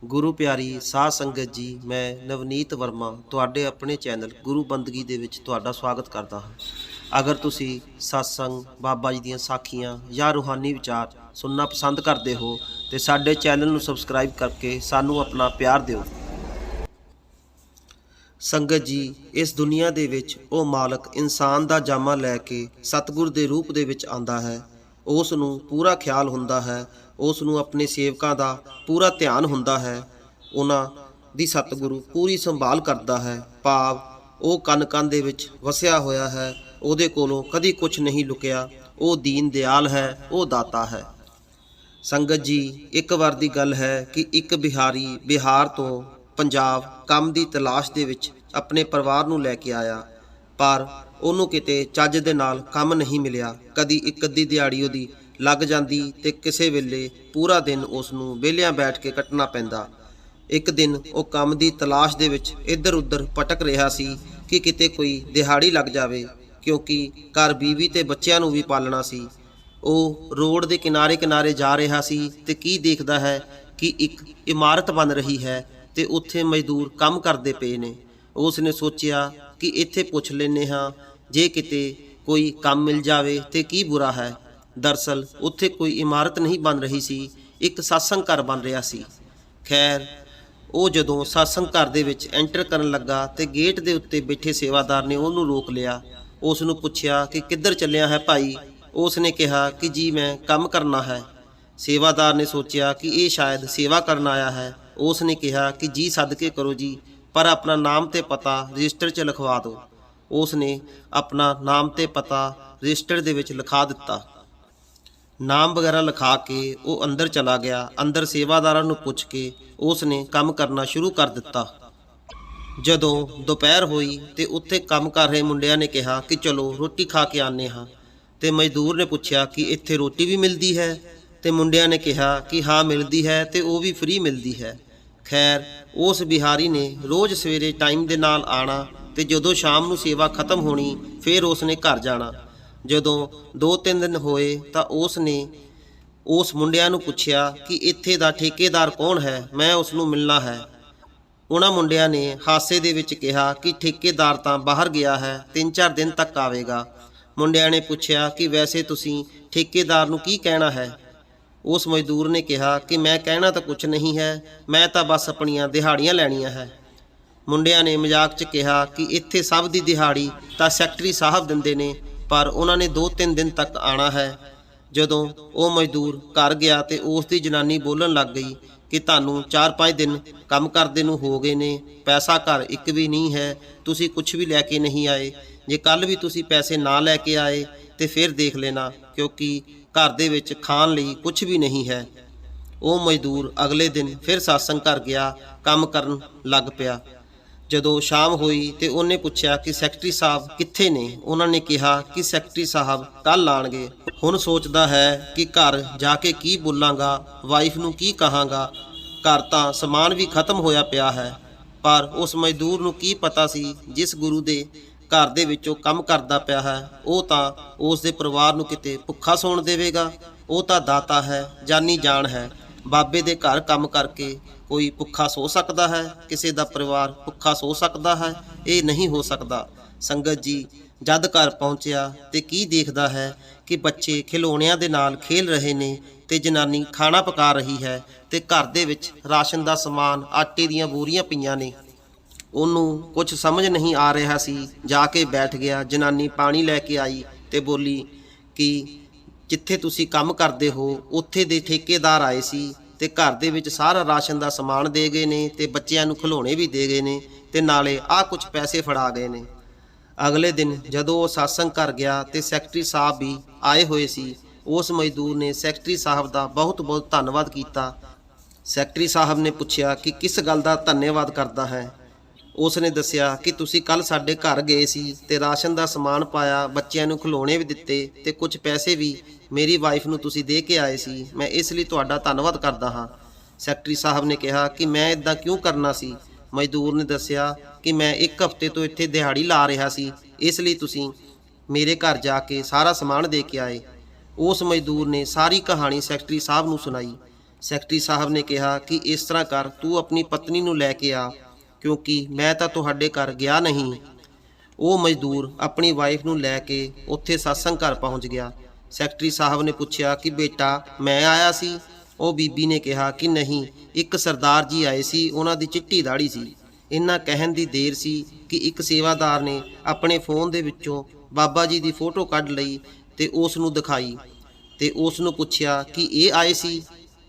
गुरु प्यारी साध संगत जी, मैं नवनीत वर्मा ਤੁਹਾਡੇ ਆਪਣੇ ਚੈਨਲ ਗੁਰੂ ਬੰਦਗੀ ਦੇ ਵਿੱਚ ਤੁਹਾਡਾ ਸਵਾਗਤ ਕਰਦਾ ਹਾਂ। ਅਗਰ ਤੁਸੀਂ satsang ਬਾਬਾ ਜੀ ਦੀਆਂ ਸਾਖੀਆਂ ਜਾਂ ਰੂਹਾਨੀ ਵਿਚਾਰ ਸੁਣਨਾ ਪਸੰਦ ਕਰਦੇ ਹੋ ਤੇ ਸਾਡੇ ਚੈਨਲ ਨੂੰ ਸਬਸਕ੍ਰਾਈਬ ਕਰਕੇ ਸਾਨੂੰ ਆਪਣਾ ਪਿਆਰ ਦਿਓ। ਸੰਗਤ ਜੀ, ਇਸ ਦੁਨੀਆ ਦੇ ਵਿੱਚ ਉਹ ਮਾਲਕ ਇਨਸਾਨ ਦਾ ਜਾਮਾ ਲੈ ਕੇ ਸਤਿਗੁਰ ਦੇ ਰੂਪ ਦੇ ਵਿੱਚ ਆਂਦਾ ਹੈ। ਉਸ ਨੂੰ ਪੂਰਾ ਖਿਆਲ ਹੁੰਦਾ ਹੈ, ਉਸ ਨੂੰ ਆਪਣੇ ਸੇਵਕਾਂ ਦਾ ਪੂਰਾ ਧਿਆਨ ਹੁੰਦਾ ਹੈ, ਉਹਨਾਂ ਦੀ ਸਤਿਗੁਰੂ ਪੂਰੀ ਸੰਭਾਲ ਕਰਦਾ ਹੈ। ਭਾਵ ਉਹ ਕਨ ਕਨ ਦੇ ਵਿੱਚ ਵਸਿਆ ਹੋਇਆ ਹੈ, ਉਹਦੇ ਕੋਲੋਂ ਕਦੀ ਕੁਝ ਨਹੀਂ ਲੁਕਿਆ। ਉਹ ਦੀਨ ਦਿਆਲ ਹੈ, ਉਹ ਦਾਤਾ ਹੈ। ਸੰਗਤ ਜੀ, ਇੱਕ ਵਾਰ ਦੀ ਗੱਲ ਹੈ ਕਿ ਇੱਕ ਬਿਹਾਰੀ ਬਿਹਾਰ ਤੋਂ ਪੰਜਾਬ ਕੰਮ ਦੀ ਤਲਾਸ਼ ਦੇ ਵਿੱਚ ਆਪਣੇ ਪਰਿਵਾਰ ਨੂੰ ਲੈ ਕੇ ਆਇਆ, ਪਰ ਉਹਨੂੰ ਕਿਤੇ ਚੱਜ ਦੇ ਨਾਲ ਕੰਮ ਨਹੀਂ ਮਿਲਿਆ। ਕਦੀ ਇੱਕ ਅੱਧੀ ਦਿਹਾੜੀ ਉਹਦੀ ਲੱਗ ਜਾਂਦੀ ਤੇ ਕਿਸੇ ਵੇਲੇ ਪੂਰਾ ਦਿਨ ਉਸ ਨੂੰ ਵਿਹਲਿਆਂ ਬੈਠ ਕੇ ਕੱਟਣਾ ਪੈਂਦਾ। ਇੱਕ ਦਿਨ ਉਹ ਕੰਮ ਦੀ ਤਲਾਸ਼ ਦੇ ਵਿੱਚ ਇੱਧਰ ਉੱਧਰ ਭਟਕ ਰਿਹਾ ਸੀ ਕਿ ਕਿਤੇ ਕੋਈ ਦਿਹਾੜੀ ਲੱਗ ਜਾਵੇ, ਕਿਉਂਕਿ ਘਰ ਬੀਵੀ ਤੇ ਬੱਚਿਆਂ ਨੂੰ ਵੀ ਪਾਲਣਾ ਸੀ। ਉਹ ਰੋਡ ਦੇ ਕਿਨਾਰੇ ਕਿਨਾਰੇ ਜਾ ਰਿਹਾ ਸੀ ਤੇ ਕੀ ਦੇਖਦਾ ਹੈ ਕਿ ਇੱਕ ਇਮਾਰਤ ਬਣ ਰਹੀ ਹੈ ਤੇ ਉੱਥੇ ਮਜ਼ਦੂਰ ਕੰਮ ਕਰਦੇ ਪਏ ਨੇ। ਉਸ ਨੇ ਸੋਚਿਆ ਕਿ ਇੱਥੇ ਪੁੱਛ ਲੈਂਦੇ ਹਾਂ, ਜੇ ਕਿਤੇ ਕੋਈ ਕੰਮ ਮਿਲ ਜਾਵੇ ਤੇ ਕੀ ਬੁਰਾ ਹੈ। ਦਰਅਸਲ ਉੱਥੇ ਕੋਈ ਇਮਾਰਤ ਨਹੀਂ ਬਣ ਰਹੀ ਸੀ, ਇੱਕ satsang ਘਰ ਬਣ ਰਿਹਾ ਸੀ। ਖੈਰ, ਉਹ ਜਦੋਂ satsang ਘਰ ਦੇ ਵਿੱਚ ਐਂਟਰ ਕਰਨ ਲੱਗਾ ਤੇ ਗੇਟ ਦੇ ਉੱਤੇ ਬੈਠੇ ਸੇਵਾਦਾਰ ਨੇ ਉਹਨੂੰ ਰੋਕ ਲਿਆ। ਉਸ ਨੂੰ ਪੁੱਛਿਆ ਕਿ ਕਿੱਧਰ ਚੱਲਿਆ ਹੈ ਭਾਈ। ਉਸ ਨੇ ਕਿਹਾ ਕਿ ਜੀ ਮੈਂ ਕੰਮ ਕਰਨਾ ਹੈ। ਸੇਵਾਦਾਰ ਨੇ ਸੋਚਿਆ ਕਿ ਇਹ ਸ਼ਾਇਦ ਸੇਵਾ ਕਰਨ ਆਇਆ ਹੈ। ਉਸ ਨੇ ਕਿਹਾ ਕਿ ਜੀ ਸਦਕੇ ਕਰੋ ਜੀ, ਪਰ ਆਪਣਾ ਨਾਮ ਤੇ ਪਤਾ ਰਜਿਸਟਰ 'ਚ ਲਿਖਵਾ ਦਿਓ। ਉਸ ਨੇ ਆਪਣਾ ਨਾਮ ਤੇ ਪਤਾ ਰਜਿਸਟਰ ਦੇ ਵਿੱਚ ਲਿਖਾ ਦਿੱਤਾ। ਨਾਮ ਵਗੈਰਾ ਲਿਖਾ ਕੇ ਉਹ ਅੰਦਰ ਚਲਾ ਗਿਆ। ਅੰਦਰ ਸੇਵਾਦਾਰਾਂ ਨੂੰ ਪੁੱਛ ਕੇ ਉਸ ਨੇ ਕੰਮ ਕਰਨਾ ਸ਼ੁਰੂ ਕਰ ਦਿੱਤਾ। ਜਦੋਂ ਦੁਪਹਿਰ ਹੋਈ ਤੇ ਉੱਥੇ ਕੰਮ ਕਰ ਰਹੇ ਮੁੰਡਿਆਂ ਨੇ ਕਿਹਾ ਕਿ ਚਲੋ ਰੋਟੀ ਖਾ ਕੇ ਆਉਂਦੇ ਹਾਂ। ਤੇ ਮਜ਼ਦੂਰ ਨੇ ਪੁੱਛਿਆ ਕਿ ਇੱਥੇ ਰੋਟੀ ਵੀ ਮਿਲਦੀ ਹੈ? ਤੇ ਮੁੰਡਿਆਂ ਨੇ ਕਿਹਾ ਕਿ ਹਾਂ ਮਿਲਦੀ ਹੈ ਤੇ ਉਹ ਵੀ ਫ੍ਰੀ ਮਿਲਦੀ ਹੈ। ਖੈਰ, ਉਸ ਬਿਹਾਰੀ ਨੇ ਰੋਜ਼ ਸਵੇਰੇ ਟਾਈਮ ਦੇ ਨਾਲ ਆਣਾ ਤੇ ਜਦੋਂ ਸ਼ਾਮ ਨੂੰ ਸੇਵਾ ਖਤਮ ਹੋਣੀ ਫਿਰ ਉਸ ਨੇ ਘਰ ਜਾਣਾ। ਜਦੋਂ 2-3 ਦਿਨ ਹੋਏ ਤਾਂ ਉਸ ਨੇ ਉਸ ਮੁੰਡਿਆਂ ਨੂੰ ਪੁੱਛਿਆ ਕਿ ਇੱਥੇ ਦਾ ਠੇਕੇਦਾਰ ਕੌਣ ਹੈ, ਮੈਂ ਉਸ ਨੂੰ ਮਿਲਣਾ ਹੈ। ਉਹਨਾਂ ਮੁੰਡਿਆਂ ਨੇ ਹਾਸੇ ਦੇ ਵਿੱਚ ਕਿਹਾ ਕਿ ਠੇਕੇਦਾਰ ਤਾਂ ਬਾਹਰ ਗਿਆ ਹੈ, 3-4 ਦਿਨ ਤੱਕ ਆਵੇਗਾ। ਮੁੰਡਿਆਂ ਨੇ ਪੁੱਛਿਆ ਕਿ ਵੈਸੇ ਤੁਸੀਂ ਠੇਕੇਦਾਰ ਨੂੰ ਕੀ ਕਹਿਣਾ ਹੈ। ਉਸ ਮਜ਼ਦੂਰ ਨੇ ਕਿਹਾ ਕਿ ਮੈਂ ਕਹਿਣਾ ਤਾਂ ਕੁਝ ਨਹੀਂ ਹੈ, ਮੈਂ ਤਾਂ ਬਸ ਆਪਣੀਆਂ ਦਿਹਾੜੀਆਂ ਲੈਣੀਆਂ ਹੈ। ਮੁੰਡਿਆਂ ਨੇ ਮਜ਼ਾਕ 'ਚ ਕਿਹਾ ਕਿ ਇੱਥੇ ਸਭ ਦੀ ਦਿਹਾੜੀ ਤਾਂ ਸੈਕਟਰੀ ਸਾਹਿਬ ਦਿੰਦੇ ਨੇ, ਪਰ ਉਹਨਾਂ ਨੇ 2-3 ਦਿਨ ਤੱਕ ਆਣਾ ਹੈ। ਜਦੋਂ ਉਹ ਮਜ਼ਦੂਰ ਘਰ ਗਿਆ ਤੇ ਉਸ ਦੀ ਜਨਾਨੀ ਬੋਲਣ ਲੱਗ ਗਈ ਕਿ ਤੁਹਾਨੂੰ 4-5 ਦਿਨ ਕੰਮ ਕਰਦੇ ਨੂੰ ਹੋ ਗਏ ਨੇ, ਪੈਸਾ ਘਰ ਇੱਕ ਵੀ ਨਹੀਂ ਹੈ, ਤੁਸੀਂ ਕੁਝ ਵੀ ਲੈ ਕੇ ਨਹੀਂ ਆਏ। ਜੇ ਕੱਲ੍ਹ ਵੀ ਤੁਸੀਂ ਪੈਸੇ ਨਾ ਲੈ ਕੇ ਆਏ ਤੇ ਫਿਰ ਦੇਖ ਲੈਣਾ, ਕਿਉਂਕਿ ਘਰ ਦੇ ਵਿੱਚ ਖਾਣ ਲਈ ਕੁਝ ਵੀ ਨਹੀਂ ਹੈ। ਉਹ ਮਜ਼ਦੂਰ ਅਗਲੇ ਦਿਨ ਫਿਰ satsang ਘਰ ਗਿਆ, ਕੰਮ ਕਰਨ ਲੱਗ ਪਿਆ। ਜਦੋਂ ਸ਼ਾਮ ਹੋਈ ਤੇ ਉਹਨੇ ਪੁੱਛਿਆ ਕਿ ਸੈਕਟਰੀ ਸਾਹਿਬ ਕਿੱਥੇ ਨੇ। ਉਹਨਾਂ ਨੇ ਕਿਹਾ ਕਿ ਸੈਕਟਰੀ ਸਾਹਿਬ ਕੱਲ੍ਹ ਆਉਣਗੇ। ਹੁਣ ਸੋਚਦਾ ਹੈ ਕਿ ਘਰ ਜਾ ਕੇ ਕੀ ਬੋਲਾਂਗਾ, ਵਾਈਫ ਨੂੰ ਕੀ ਕਹਾਂਗਾ, ਘਰ ਤਾਂ ਸਮਾਨ ਵੀ ਖਤਮ ਹੋਇਆ ਪਿਆ ਹੈ। ਪਰ ਉਸ ਮਜ਼ਦੂਰ ਨੂੰ ਕੀ ਪਤਾ ਸੀ, ਜਿਸ ਗੁਰੂ ਦੇ ਘਰ ਦੇ ਵਿੱਚੋਂ ਕੰਮ ਕਰਦਾ ਪਿਆ ਹੈ ਉਹ ਤਾਂ ਉਸ ਦੇ ਪਰਿਵਾਰ ਨੂੰ ਕਿਤੇ ਭੁੱਖਾ ਸੌਣ ਦੇਵੇਗਾ। ਉਹ ਤਾਂ ਦਾਤਾ ਹੈ, ਜਾਨੀ ਜਾਨ ਹੈ। ਬਾਬੇ ਦੇ ਘਰ ਕੰਮ ਕਰਕੇ ਕੋਈ ਭੁੱਖਾ ਸੋ ਸਕਦਾ ਹੈ? ਕਿਸੇ ਦਾ ਪਰਿਵਾਰ ਭੁੱਖਾ ਸੋ ਸਕਦਾ ਹੈ? ਇਹ ਨਹੀਂ ਹੋ ਸਕਦਾ। ਸੰਗਤ ਜੀ, ਜਦ ਘਰ ਪਹੁੰਚਿਆ ਤੇ ਕੀ ਦੇਖਦਾ ਹੈ ਕਿ ਬੱਚੇ ਖਿਡੌਣਿਆਂ ਦੇ ਨਾਲ ਖੇਲ ਰਹੇ ਨੇ ਤੇ ਜਨਾਨੀ ਖਾਣਾ ਪਕਾ ਰਹੀ ਹੈ ਤੇ ਘਰ ਦੇ ਵਿੱਚ ਰਾਸ਼ਨ ਦਾ ਸਮਾਨ, ਆਟੇ ਦੀਆਂ ਬੋਰੀਆਂ ਪਈਆਂ ਨੇ। ਉਹਨੂੰ ਕੁਝ ਸਮਝ ਨਹੀਂ ਆ ਰਿਹਾ ਸੀ। ਜਾ ਕੇ ਬੈਠ ਗਿਆ। ਜਨਾਨੀ ਪਾਣੀ ਲੈ ਕੇ ਆਈ ਤੇ ਬੋਲੀ ਕਿ ਜਿੱਥੇ ਤੁਸੀਂ ਕੰਮ ਕਰਦੇ ਹੋ ਉੱਥੇ ਦੇ ਠੇਕੇਦਾਰ ਆਏ ਸੀ ਤੇ ਘਰ ਦੇ ਵਿੱਚ ਸਾਰਾ ਰਾਸ਼ਨ ਦਾ ਸਮਾਨ ਦੇ ਗਏ ਨੇ ਤੇ ਬੱਚਿਆਂ ਨੂੰ ਖਿਡੌਣੇ ਵੀ ਦੇ ਗਏ ਨੇ ਤੇ ਨਾਲੇ ਆਹ ਕੁਝ ਪੈਸੇ ਫੜਾ ਗਏ ਨੇ। ਅਗਲੇ ਦਿਨ ਜਦੋਂ ਉਹ satsang ਘਰ ਗਿਆ ਤੇ ਸੈਕਟਰੀ ਸਾਹਿਬ ਵੀ ਆਏ ਹੋਏ ਸੀ। ਉਸ ਮਜ਼ਦੂਰ ਨੇ ਸੈਕਟਰੀ ਸਾਹਿਬ ਦਾ ਬਹੁਤ ਬਹੁਤ ਧੰਨਵਾਦ ਕੀਤਾ। ਸੈਕਟਰੀ ਸਾਹਿਬ ਨੇ ਪੁੱਛਿਆ ਕਿ ਕਿਸ ਗੱਲ ਦਾ ਧੰਨਵਾਦ ਕਰਦਾ ਹੈ। ਉਸ ਨੇ ਦੱਸਿਆ ਕਿ ਤੁਸੀਂ ਕੱਲ੍ਹ ਸਾਡੇ ਘਰ ਗਏ ਸੀ ਤੇ ਰਾਸ਼ਨ ਦਾ ਸਮਾਨ ਪਾਇਆ, ਬੱਚਿਆਂ ਨੂੰ ਖਿਡੌਣੇ ਵੀ ਦਿੱਤੇ ਤੇ ਕੁਝ ਪੈਸੇ ਵੀ ਮੇਰੀ ਵਾਈਫ ਨੂੰ ਤੁਸੀਂ ਦੇ ਕੇ ਆਏ ਸੀ। ਮੈਂ ਇਸ ਲਈ ਤੁਹਾਡਾ ਧੰਨਵਾਦ ਕਰਦਾ ਹਾਂ। ਸੈਕਟਰੀ ਸਾਹਿਬ ਨੇ ਕਿਹਾ ਕਿ ਮੈਂ ਇਦਾਂ ਕਿਉਂ ਕਰਨਾ ਸੀ। ਮਜ਼ਦੂਰ ਨੇ ਦੱਸਿਆ ਕਿ ਮੈਂ 1 ਹਫ਼ਤੇ ਤੋਂ ਇੱਥੇ ਦਿਹਾੜੀ ਲਾ ਰਿਹਾ ਸੀ, ਇਸ ਲਈ ਤੁਸੀਂ ਮੇਰੇ ਘਰ ਜਾ ਕੇ ਸਾਰਾ ਸਮਾਨ ਦੇ ਕੇ ਆਏ। ਉਸ ਮਜ਼ਦੂਰ ਨੇ ਸਾਰੀ ਕਹਾਣੀ ਸੈਕਟਰੀ ਸਾਹਿਬ ਨੂੰ ਸੁਣਾਈ। ਸੈਕਟਰੀ ਸਾਹਿਬ ਨੇ ਕਿਹਾ ਕਿ ਇਸ ਤਰ੍ਹਾਂ ਕਰ, ਤੂੰ ਆਪਣੀ ਪਤਨੀ ਨੂੰ ਲੈ ਕੇ ਆ, ਕਿਉਂਕਿ ਮੈਂ ਤਾਂ ਤੁਹਾਡੇ ਘਰ ਗਿਆ ਨਹੀਂ। ਉਹ ਮਜ਼ਦੂਰ ਆਪਣੀ ਵਾਈਫ ਨੂੰ ਲੈ ਕੇ ਉੱਥੇ satsang ਘਰ ਪਹੁੰਚ ਗਿਆ। ਸੈਕਟਰੀ ਸਾਹਿਬ ਨੇ ਪੁੱਛਿਆ ਕਿ ਬੇਟਾ ਮੈਂ ਆਇਆ ਸੀ? ਉਹ ਬੀਬੀ ਨੇ ਕਿਹਾ ਕਿ ਨਹੀਂ, ਇੱਕ ਸਰਦਾਰ ਜੀ ਆਏ ਸੀ, ਉਹਨਾਂ ਦੀ ਚਿੱਟੀ ਦਾੜੀ ਸੀ। ਇੰਨਾ ਕਹਿਣ ਦੀ ਦੇਰ ਸੀ ਕਿ ਇੱਕ ਸੇਵਾਦਾਰ ਨੇ ਆਪਣੇ ਫੋਨ ਦੇ ਵਿੱਚੋਂ ਬਾਬਾ ਜੀ ਦੀ ਫੋਟੋ ਕੱਢ ਲਈ ਤੇ ਉਸ ਨੂੰ ਦਿਖਾਈ ਤੇ ਉਸ ਨੂੰ ਪੁੱਛਿਆ ਕਿ ਇਹ ਆਏ ਸੀ?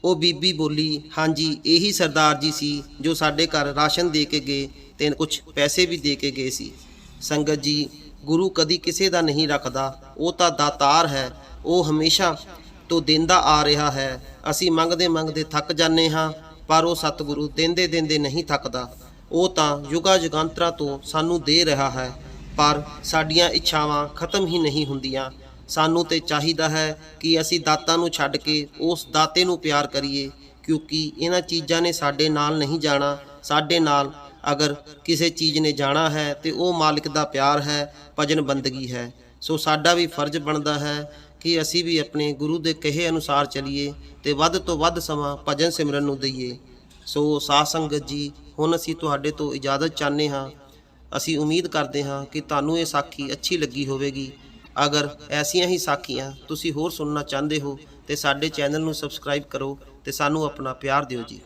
ਉਹ ਬੀਬੀ ਬੋਲੀ, ਹਾਂਜੀ ਇਹੀ ਸਰਦਾਰ ਜੀ ਸੀ ਜੋ ਸਾਡੇ ਘਰ ਰਾਸ਼ਨ ਦੇ ਕੇ ਗਏ ਤੇ ਕੁਝ ਪੈਸੇ ਵੀ ਦੇ ਕੇ ਗਏ ਸੀ। ਸੰਗਤ ਜੀ, ਗੁਰੂ ਕਦੀ ਕਿਸੇ ਦਾ ਨਹੀਂ ਰੱਖਦਾ, ਉਹ ਤਾਂ ਦਾਤਾਰ ਹੈ। ਉਹ ਹਮੇਸ਼ਾ ਤੋਂ ਦਿੰਦਾ ਆ ਰਿਹਾ ਹੈ। ਅਸੀਂ ਮੰਗਦੇ ਮੰਗਦੇ ਥੱਕ ਜਾਂਦੇ ਹਾਂ, ਪਰ ਉਹ ਸਤਿਗੁਰੂ ਦਿੰਦੇ ਦਿੰਦੇ ਨਹੀਂ ਥੱਕਦਾ। ਉਹ ਤਾਂ ਯੁਗਾ ਯੁਗਾਂਤਰਾਂ ਤੋਂ ਸਾਨੂੰ ਦੇ ਰਿਹਾ ਹੈ, ਪਰ ਸਾਡੀਆਂ ਇੱਛਾਵਾਂ ਖਤਮ ਹੀ ਨਹੀਂ ਹੁੰਦੀਆਂ। ਸਾਨੂੰ ਤੇ ਚਾਹੀਦਾ ਹੈ ਕਿ ਅਸੀਂ ਦਾਤਾਂ ਨੂੰ ਛੱਡ ਕੇ ਉਸ ਦਾਤੇ ਨੂੰ ਪਿਆਰ ਕਰੀਏ, ਕਿਉਂਕਿ ਇਹਨਾਂ ਚੀਜ਼ਾਂ ਨੇ ਸਾਡੇ ਨਾਲ ਨਹੀਂ ਜਾਣਾ। ਸਾਡੇ ਨਾਲ ਅਗਰ ਕਿਸੇ ਚੀਜ਼ ਨੇ ਜਾਣਾ ਹੈ ਤੇ ਉਹ ਮਾਲਿਕ ਦਾ ਪਿਆਰ ਹੈ, ਭਜਨ ਬੰਦਗੀ ਹੈ। ਸੋ ਸਾਡਾ ਵੀ ਫਰਜ਼ ਬਣਦਾ ਹੈ ਕਿ ਅਸੀਂ ਵੀ ਆਪਣੇ ਗੁਰੂ ਦੇ ਕਹੇ ਅਨੁਸਾਰ ਚੱਲੀਏ ਤੇ ਵੱਧ ਤੋਂ ਵੱਧ ਸਮਾਂ ਭਜਨ ਸਿਮਰਨ ਨੂੰ ਦਈਏ। ਸੋ ਸਾਧ ਸੰਗਤ ਜੀ, ਹੁਣ ਅਸੀਂ ਤੁਹਾਡੇ ਤੋਂ ਇਜਾਜ਼ਤ ਚਾਹੁੰਦੇ ਹਾਂ। ਅਸੀਂ ਉਮੀਦ ਕਰਦੇ ਹਾਂ ਕਿ ਤੁਹਾਨੂੰ ਇਹ ਸਾਖੀ ਅੱਛੀ ਲੱਗੀ ਹੋਵੇਗੀ। ਅਗਰ ਐਸੀਆਂ ਹੀ ਸਾਖੀਆਂ ਤੁਸੀਂ ਹੋਰ ਸੁਣਨਾ ਚਾਹੁੰਦੇ ਹੋ ਤੇ ਸਾਡੇ ਚੈਨਲ ਨੂੰ ਸਬਸਕ੍ਰਾਈਬ ਕਰੋ ਤੇ ਸਾਨੂੰ ਆਪਣਾ ਪਿਆਰ ਦਿਓ ਜੀ।